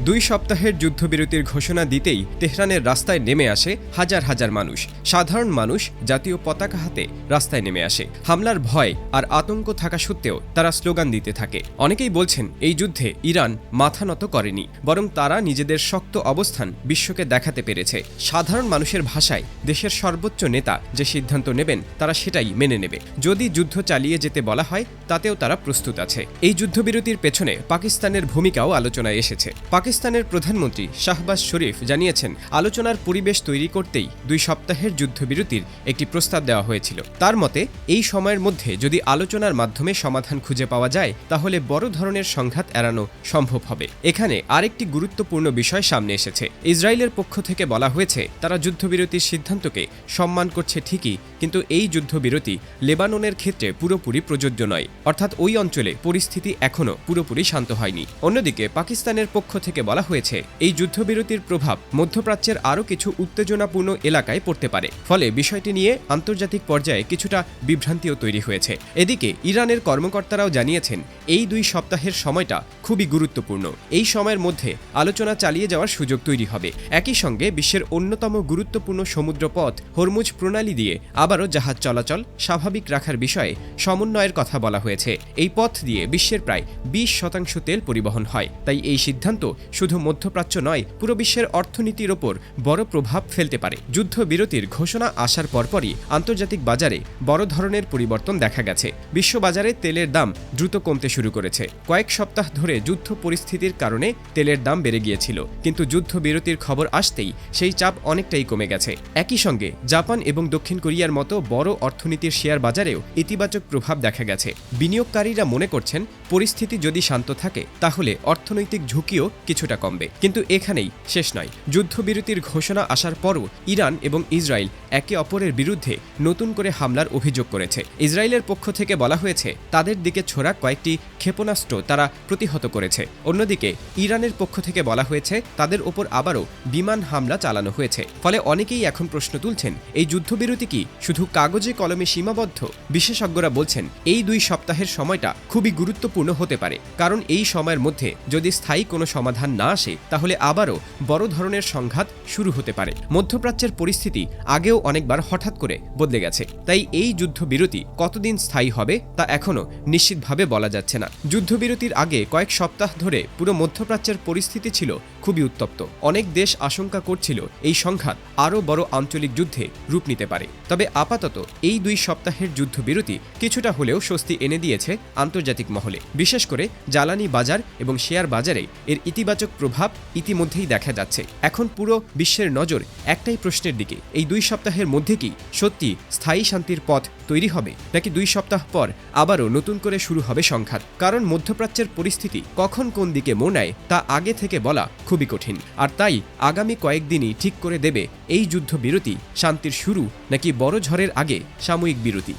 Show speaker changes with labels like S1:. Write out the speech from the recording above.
S1: 2 সপ্তাহের যুদ্ধবিরতির ঘোষণা দিতেই তেহরানের রাস্তায় নেমে আসে হাজার হাজার মানুষ। সাধারণ মানুষ জাতীয় পতাকা হাতে রাস্তায় নেমে আসে। হামলার ভয় আর আতঙ্ক থাকা সত্ত্বেও তারা স্লোগান দিতে থাকে। অনেকেই বলছেন এই যুদ্ধে ইরান মাথা নত করেনি, বরং তারা নিজেদের শক্ত অবস্থান বিশ্বকে দেখাতে পেরেছে। সাধারণ মানুষের ভাষায় দেশের সর্বোচ্চ নেতা যে সিদ্ধান্ত নেবেন তারা সেটাই মেনে নেবে। যদি যুদ্ধ চালিয়ে যেতে বলা হয় তাতেও তারা প্রস্তুত আছে। এই যুদ্ধবিরতির পেছনে পাকিস্তানের ভূমিকাও আলোচনায় এসেছে। পাকিস্তানের প্রধানমন্ত্রী শাহবাজ শরীফ জানিয়েছেন, আলোচনার পরিবেশ তৈরি করতেই 2 সপ্তাহের যুদ্ধবিরতির একটি প্রস্তাব দেওয়া হয়েছিল। তার মতে এই সময়ের মধ্যে যদি আলোচনার মাধ্যমে সমাধান খুঁজে পাওয়া যায় তাহলে বড় ধরনের সংঘাত এড়ানো সম্ভব হবে। এখানে আরেকটি গুরুত্বপূর্ণ বিষয় সামনে এসেছে। ইসরায়েলের পক্ষ থেকে বলা হয়েছে তারা যুদ্ধবিরতির সিদ্ধান্তকে সম্মান করছে ঠিকই, কিন্তু এই যুদ্ধবিরতি লেবাননের ক্ষেত্রে পুরোপুরি প্রযোজ্য নয়। অর্থাৎ ওই অঞ্চলে পরিস্থিতি এখনও পুরোপুরি শান্ত হয়নি। অন্যদিকে পাকিস্তানের পক্ষ থেকে বলা হয়েছে এই যুদ্ধবিরতির প্রভাব মধ্যপ্রাচ্যের আরও কিছু উত্তেজনাপূর্ণ এলাকায় পড়তে পারে। ফলে বিষয়টি নিয়ে আন্তর্জাতিক পর্যায়ে কিছুটা বিভ্রান্তিও তৈরি হয়েছে। এদিকে ইরানের কর্মকর্তারাও জানিয়েছেন এই 2 সপ্তাহের সময়টা খুবই গুরুত্বপূর্ণ। এই সময়ের মধ্যে আলোচনা চালিয়ে যাওয়ার সুযোগ তৈরি হবে। একই সঙ্গে বিশ্বের অন্যতম গুরুত্বপূর্ণ সমুদ্রপথ হরমুজ প্রণালী দিয়ে আবারও জাহাজ চলাচল স্বাভাবিক রাখার বিষয়ে সমন্বয়ের কথা বলা হয়েছে। এই পথ দিয়ে বিশ্বের প্রায় 20% তেল পরিবহন হয়। তাই এই সিদ্ধান্ত শুধু মধ্যপ্রাচ্য নয়, পুরো বিশ্বের অর্থনীতির ওপর বড় প্রভাব ফেলতে পারে। যুদ্ধবিরতির ঘোষণা আসার পরপরই আন্তর্জাতিক বাজারে বড় ধরনের পরিবর্তন দেখা গেছে। বিশ্ববাজারে তেলের দাম দ্রুত কমতে শুরু করেছে। কয়েক সপ্তাহ ধরে যুদ্ধ পরিস্থিতির কারণে তেলের দাম বেড়ে গিয়েছিল, কিন্তু যুদ্ধবিরতির খবর আসতেই সেই চাপ অনেকটাই কমে গেছে। একই সঙ্গে জাপান এবং দক্ষিণ কোরিয়ার মতো বড় অর্থনীতির শেয়ার বাজারেও ইতিবাচক প্রভাব দেখা গেছে। বিনিয়োগকারীরা মনে করছেন পরিস্থিতি যদি শান্ত থাকে তাহলে অর্থনৈতিক ঝুঁকিও কিছুটা কমবে। কিন্তু এখানেই শেষ নয়। যুদ্ধবিরতির ঘোষণা আসার পরও ইরান এবং ইসরায়েল একে অপরের বিরুদ্ধে নতুন করে হামলার অভিযোগ করেছে। ইসরায়েলের পক্ষ থেকে বলা হয়েছে তাদের দিকে ছোড়া কয়েকটি ক্ষেপণাস্ত্র তারা প্রতিহত করেছে। অন্যদিকে ইরানের পক্ষ থেকে বলা হয়েছে তাদের ওপর আবারও বিমান হামলা চালানো হয়েছে। ফলে অনেকেই এখন প্রশ্ন তুলছেন, এই যুদ্ধবিরতি কি শুধু কাগজে কলমে সীমাবদ্ধ? বিশেষজ্ঞরা বলছেন এই 2 সপ্তাহের সময়টা খুবই গুরুত্বপূর্ণ হতে পারে, কারণ এই সময়ের মধ্যে যদি স্থায়ী কোনো সমাধান না আসে তাহলে আবারও বড় ধরনের সংঘাত শুরু হতে পারে। মধ্যপ্রাচ্যের পরিস্থিতি আগেও অনেকবার হঠাৎ করে বদলে গেছে। তাই এই যুদ্ধবিরতি কতদিন স্থায়ী হবে তা এখনও নিশ্চিতভাবে বলা যাচ্ছে না। যুদ্ধবিরতির আগে কয়েক সপ্তাহ ধরে পুরো মধ্যপ্রাচ্যের পরিস্থিতি ছিল খুবই উত্তপ্ত। অনেক দেশ আশঙ্কা করছিল এই সংঘাত আরও বড় আঞ্চলিক যুদ্ধে রূপ নিতে পারে। তবে আপাতত এই 2 সপ্তাহের যুদ্ধবিরতি কিছুটা হলেও স্বস্তি এনে দিয়েছে আন্তর্জাতিক মহলে। বিশেষ করে জ্বালানি বাজার এবং শেয়ার বাজারে এর ইতিবাচক প্রভাব ইতিমধ্যেই দেখা যাচ্ছে। এখন পুরো বিশ্বের নজর একটাই প্রশ্নের দিকে, এই 2 সপ্তাহের মধ্যে কি সত্যি স্থায়ী শান্তির পথ তৈরি হবে, নাকি 2 সপ্তাহ পর আবারও নতুন করে শুরু হবে সংঘাত? কারণ মধ্যপ্রাচ্যের পরিস্থিতি কখন কোন দিকে মোড় নেয় তা আগে থেকে বলা খুবই কঠিন। আর তাই আগামী কয়েকদিনই ঠিক করে দেবে এই যুদ্ধবিরতি শান্তির শুরু নাকি বড় ঝড়ের আগে সাময়িক বিরতি।